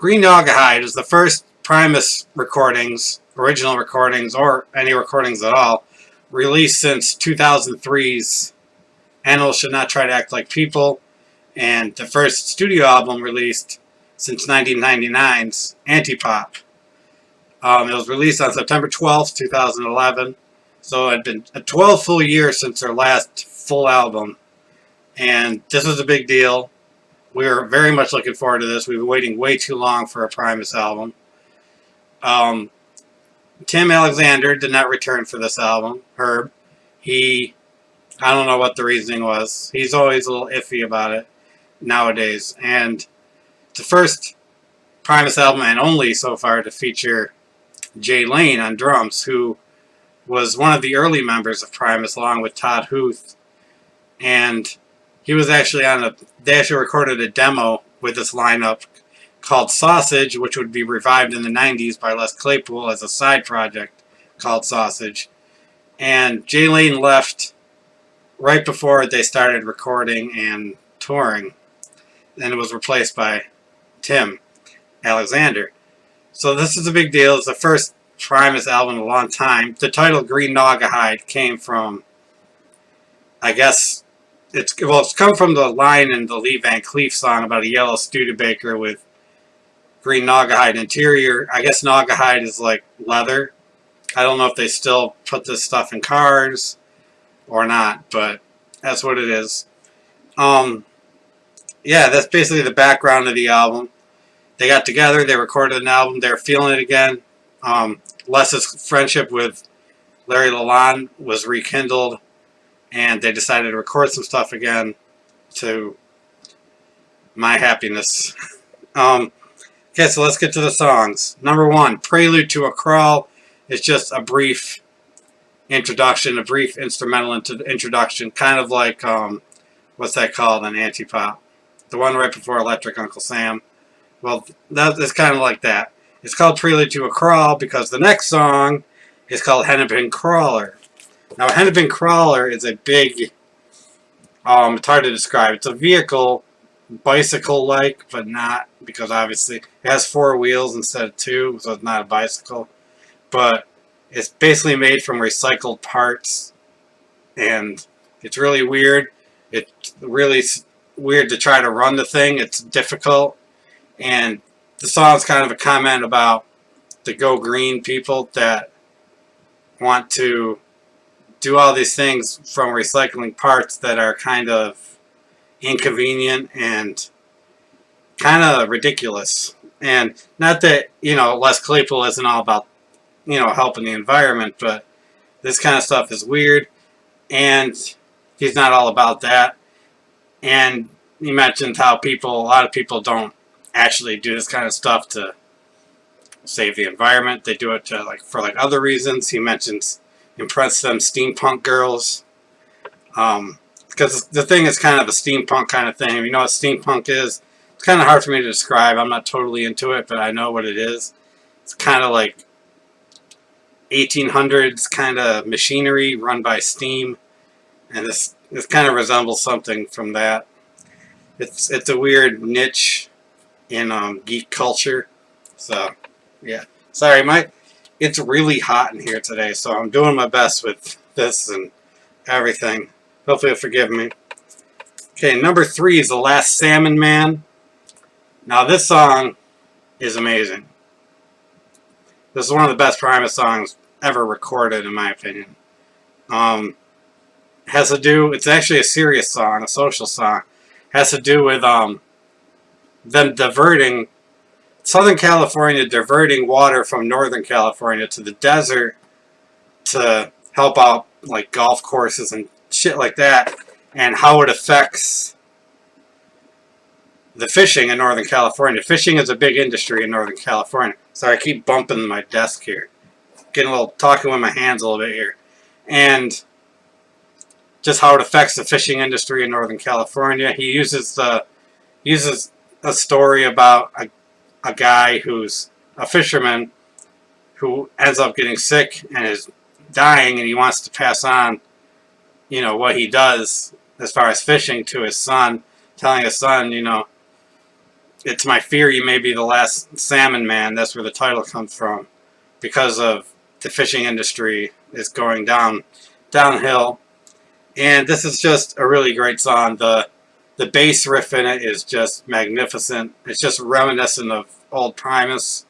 Green Naugahyde is the first Primus recordings, original recordings, or any recordings at all, released since 2003's Animals Should Not Try to Act Like People, and the first studio album released since 1999's Antipop. It was released on September 12th, 2011, so it had been 12 full years since their last full album, and this was a big deal. We were very much looking forward to this. We've been waiting way too long for a Primus album. Tim Alexander did not return for this album. Herb. I don't know what the reasoning was. He's always a little iffy about it nowadays. And it's the first Primus album, and only so far, to feature Jay Lane on drums, who was one of the early members of Primus, along with Todd Huth. And he was actually they actually recorded a demo with this lineup called Sausage, which would be revived in the 90s by Les Claypool as a side project called Sausage. And Jay Lane left right before they started recording and touring, and it was replaced by Tim Alexander. So this is a big deal. It's the first Primus album in a long time. The title Green Naugahyde came from, I guess, it's come from the line in the Lee Van Cleef song about a yellow Studebaker with green Naugahyde interior. I guess Naugahyde is like leather. I don't know if they still put this stuff in cars or not, but that's what it is. Yeah, that's basically the background of the album. They got together, they recorded an album, they're feeling it again. Les's friendship with Larry Lalonde was rekindled, and they decided to record some stuff again, to my happiness. Okay, so let's get to the songs. Number 1, Prelude to a Crawl, is just a brief introduction, a brief instrumental introduction, kind of like, what's that called on Antipop? The one right before Electric Uncle Sam. Well, it's kind of like that. It's called Prelude to a Crawl because the next song is called Hennepin Crawler. Now, a Hennepin Crawler is a big, it's hard to describe. It's a vehicle, bicycle-like, but not, because obviously it has 4 wheels instead of 2, so it's not a bicycle. But it's basically made from recycled parts, and it's really weird. It's really weird to try to run the thing. It's difficult, and the song's kind of a comment about the Go Green people that want to do all these things from recycling parts that are kind of inconvenient and kind of ridiculous. And not that, Les Claypool isn't all about, helping the environment, but this kind of stuff is weird, and he's not all about that. And he mentioned how a lot of people don't actually do this kind of stuff to save the environment. They do it for other reasons. He mentions impress them steampunk girls, because the thing is kind of a steampunk kind of thing. If you know what steampunk is, it's kind of hard for me to describe. I'm not totally into it, but I know what it is. It's kind of like 1800s kind of machinery run by steam, and this kind of resembles something from that. It's a weird niche in geek culture. So yeah, sorry, it's really hot in here today, so I'm doing my best with this and everything. Hopefully you'll forgive me. Okay, number 3 is The Last Salmon Man. Now this song is amazing. This is one of the best Primus songs ever recorded, in my opinion. Has to do, it's actually a serious song, a social song. Has to do with them diverting, Southern California diverting water from Northern California to the desert to help out like golf courses and shit like that, and how it affects the fishing in Northern California. Fishing is a big industry in Northern California. Sorry, I keep bumping my desk here. Getting a little, talking with my hands a little bit here. And just how it affects the fishing industry in Northern California. He uses a story about a guy who's a fisherman who ends up getting sick and is dying, and he wants to pass on, what he does as far as fishing to his son, telling his son, it's my fear you may be the last salmon man. That's where the title comes from, because of the fishing industry is going downhill. And this is just a really great song. The bass riff in it is just magnificent. It's just reminiscent of old Primus.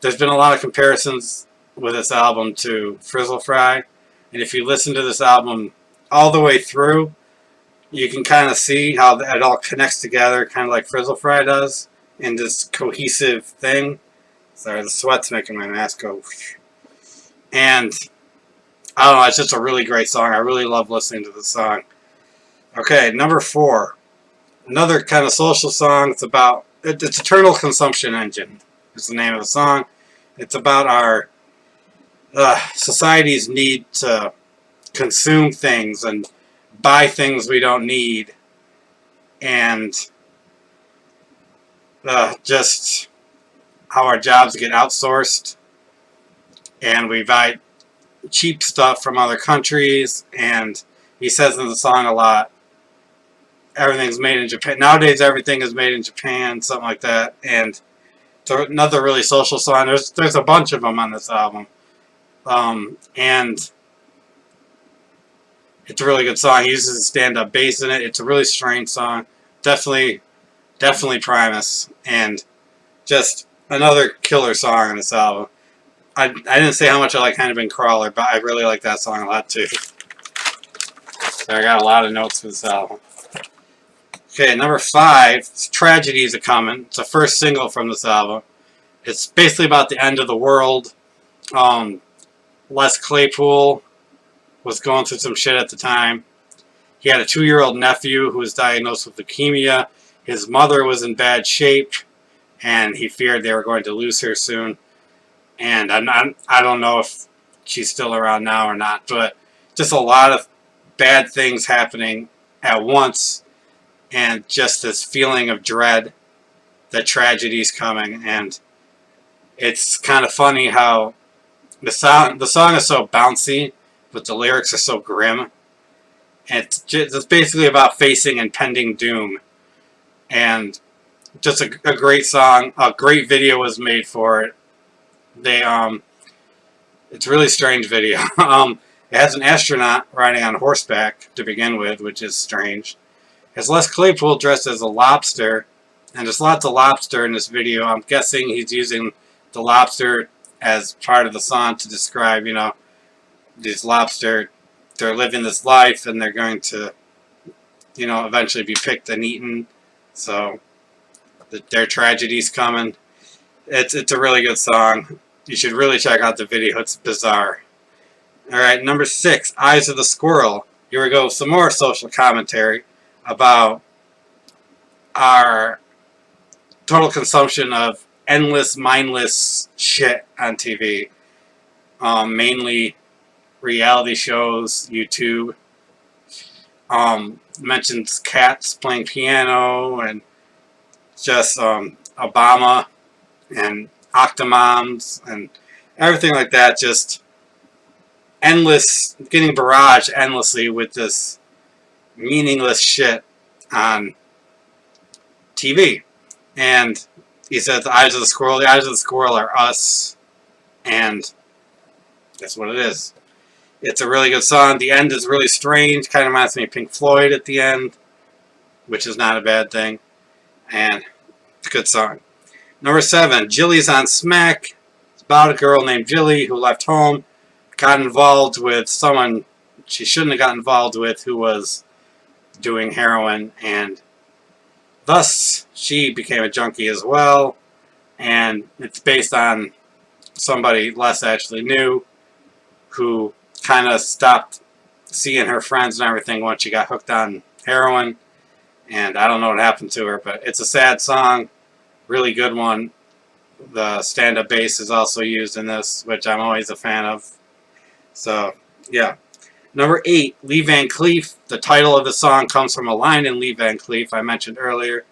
There's been a lot of comparisons with this album to Frizzle Fry, and if you listen to this album all the way through, you can kind of see how it all connects together, kind of like Frizzle Fry does, in this cohesive thing. Sorry, the sweat's making my mask go. And I don't know, it's just a really great song. I really love listening to this song. Okay, number 4. Another kind of social song. It's Eternal Consumption Engine is the name of the song. It's about our society's need to consume things and buy things we don't need, and just how our jobs get outsourced and we buy cheap stuff from other countries. And he says in the song a lot, everything's made in Japan. Nowadays everything is made in Japan, something like that. And it's another really social song. There's a bunch of them on this album. And it's a really good song. He uses a stand-up bass in it. It's a really strange song. Definitely Primus. And just another killer song on this album. I didn't say how much I like Kind of Been Crawler, but I really like that song a lot too. So I got a lot of notes for this album. Okay, number 5, Tragedies Are Coming. It's the first single from this album. It's basically about the end of the world. Les Claypool was going through some shit at the time. He had a 2-year-old nephew who was diagnosed with leukemia. His mother was in bad shape, and he feared they were going to lose her soon. And I don't know if she's still around now or not, but just a lot of bad things happening at once, and just this feeling of dread that tragedy's coming. And it's kind of funny how the song is so bouncy, but the lyrics are so grim. And it's basically about facing impending doom. And just a great song. A great video was made for it. It's a really strange video. It has an astronaut riding on horseback to begin with, which is strange. It has Les Claypool dressed as a lobster, and there's lots of lobster in this video. I'm guessing he's using the lobster as part of the song to describe, these lobster, they're living this life and they're going to, eventually be picked and eaten. So their tragedy's coming. It's a really good song. You should really check out the video. It's bizarre. Alright, number 6, Eyes of the Squirrel. Here we go, some more social commentary about our total consumption of endless, mindless shit on TV. Mainly reality shows, YouTube. Mentions cats playing piano, and just Obama and Octomoms and everything like that. Just endless, getting barraged endlessly with this meaningless shit on TV. And he says the eyes of the squirrel are us, and that's what it is. It's a really good song. The end is really strange, kind of reminds me of Pink Floyd at the end, which is not a bad thing, and it's a good song. Number 7, Jilly's on Smack. It's about a girl named Jilly who left home, got involved with someone she shouldn't have got involved with, who was doing heroin, and thus she became a junkie as well. And it's based on somebody Les actually knew, who kind of stopped seeing her friends and everything once she got hooked on heroin. And I don't know what happened to her, but it's a sad song. Really good one. The stand-up bass is also used in this, which I'm always a fan of. So, yeah. Number 8, Lee Van Cleef. The title of the song comes from a line in Lee Van Cleef I mentioned earlier.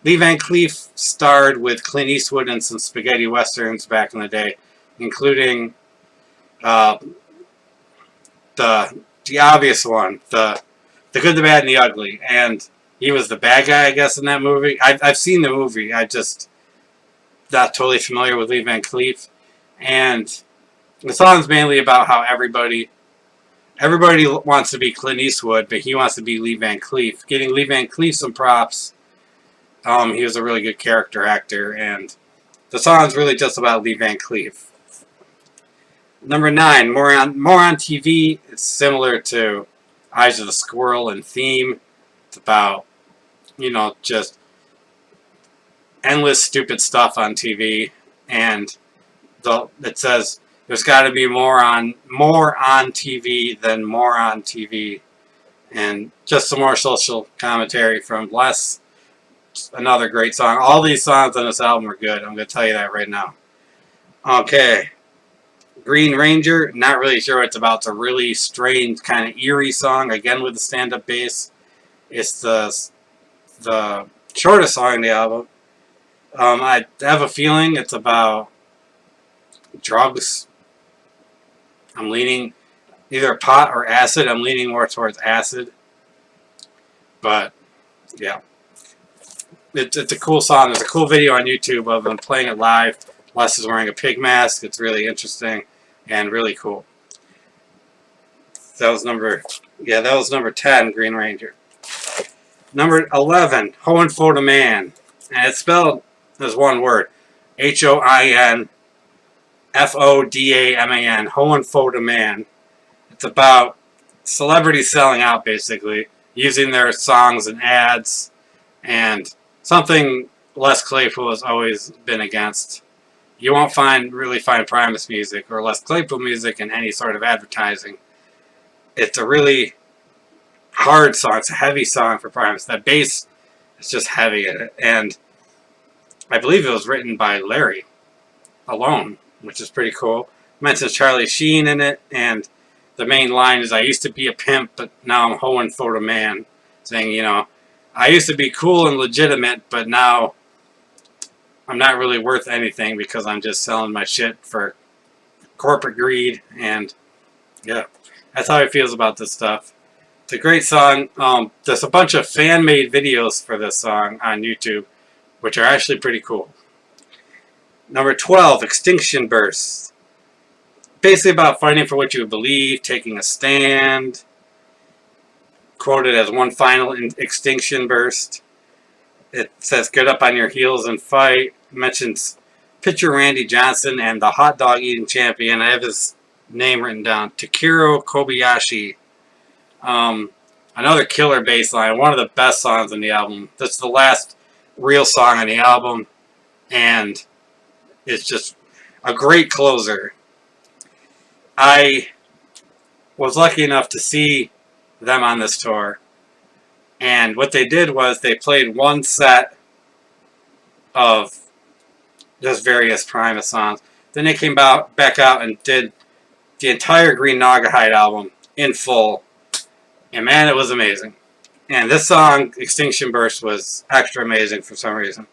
Lee Van Cleef starred with Clint Eastwood in some spaghetti westerns back in the day, including the obvious one, the Good, the Bad, and the Ugly. And He was the bad guy, I guess, in that movie. I've seen the movie. I just not totally familiar with Lee Van Cleef. And the song's mainly about how everybody wants to be Clint Eastwood, but he wants to be Lee Van Cleef. Getting Lee Van Cleef some props. He was a really good character actor, and the song's really just about Lee Van Cleef. Number 9, more on TV. It's similar to Eyes of the Squirrel in theme. It's about, just endless stupid stuff on TV, and it says there's got to be more on TV than more on TV, and just some more social commentary from Les. Another great song. All these songs on this album are good. I'm going to tell you that right now. Okay. Green Ranger, not really sure what it's about. It's a really strange, kind of eerie song, again with the stand-up bass. It's the shortest song on the album. I have a feeling it's about drugs. I'm leaning either pot or acid. I'm leaning more towards acid. But, yeah. It's a cool song. There's a cool video on YouTube of them playing it live. Les is wearing a pig mask. It's really interesting and really cool. That was number 10, Green Ranger. Number 11, Hohenfote Man. And it's spelled as one word. Hoinfodaman. Hohenfote Man. It's about celebrities selling out, basically. Using their songs and ads. And something Les Claypool has always been against. You won't really find Primus music or Les Claypool music in any sort of advertising. It's a really hard song. It's a heavy song for Primus. That bass is just heavy in it. And I believe it was written by Larry alone, which is pretty cool. It mentions Charlie Sheen in it, and the main line is, I used to be a pimp, but now I'm Hohenfote Man. Saying, I used to be cool and legitimate, but now I'm not really worth anything because I'm just selling my shit for corporate greed. And yeah, that's how he feels about this stuff. It's a great song. There's a bunch of fan-made videos for this song on YouTube, which are actually pretty cool. Number 12, Extinction Burst. Basically about fighting for what you believe, taking a stand. Quoted as one final extinction burst. It says, get up on your heels and fight. It mentions pitcher Randy Johnson and the hot dog eating champion. I have his name written down. Takiro Kobayashi. Another killer bass line. One of the best songs on the album. That's the last real song on the album. And it's just a great closer. I was lucky enough to see them on this tour, and what they did was they played one set of just various Primus songs. Then they came back out and did the entire Green Naugahyde album in full, and man, it was amazing. And this song, Extinction Burst, was extra amazing for some reason.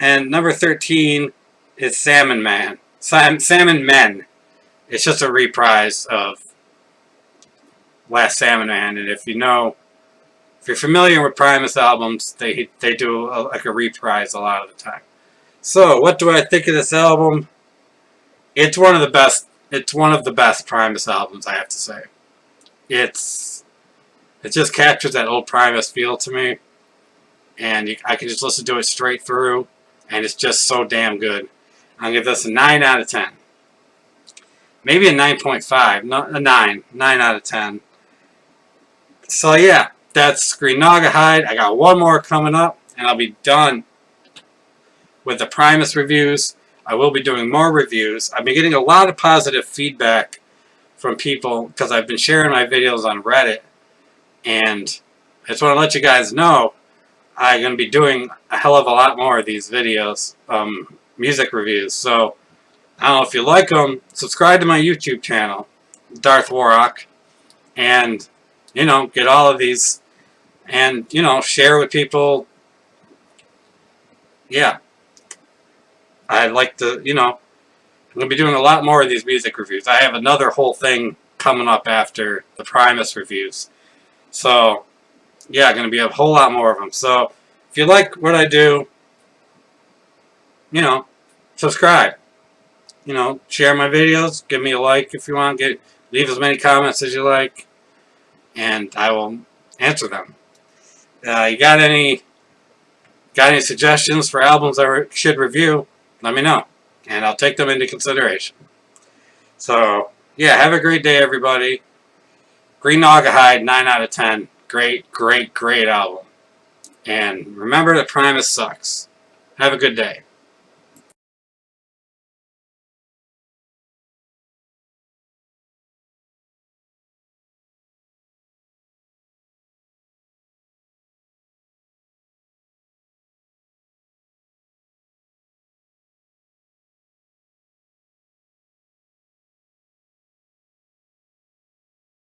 And number 13 is Salmon Man. Salmon Men. It's just a reprise of Last Salmon Man, and if you're familiar with Primus albums, they do like a reprise a lot of the time. So, what do I think of this album? It's one of the best. It's one of the best Primus albums, I have to say. It just captures that old Primus feel to me, and I can just listen to it straight through, and it's just so damn good. I'll give this a 9 out of 10. Maybe a 9.5, not a 9. 9 out of 10. So yeah, that's Green Naugahyde. I got one more coming up, and I'll be done with the Primus reviews. I will be doing more reviews. I've been getting a lot of positive feedback from people because I've been sharing my videos on Reddit, and I just want to let you guys know I'm going to be doing a hell of a lot more of these videos, music reviews. So I don't know if you like them, subscribe to my YouTube channel, Darth Warrock, and get all of these, and share with people. Yeah, I'd like to, I'm going to be doing a lot more of these music reviews. I have another whole thing coming up after the Primus reviews. So, yeah, going to be a whole lot more of them. So if you like what I do, you know, subscribe. You know, share my videos. Give me a like if you want. Leave as many comments as you like, and I will answer them. You got any suggestions for albums I should review? Let me know, and I'll take them into consideration. So yeah, have a great day, everybody. Green Naugahyde, 9 out of 10. Great, great, great album. And remember that Primus sucks. Have a good day.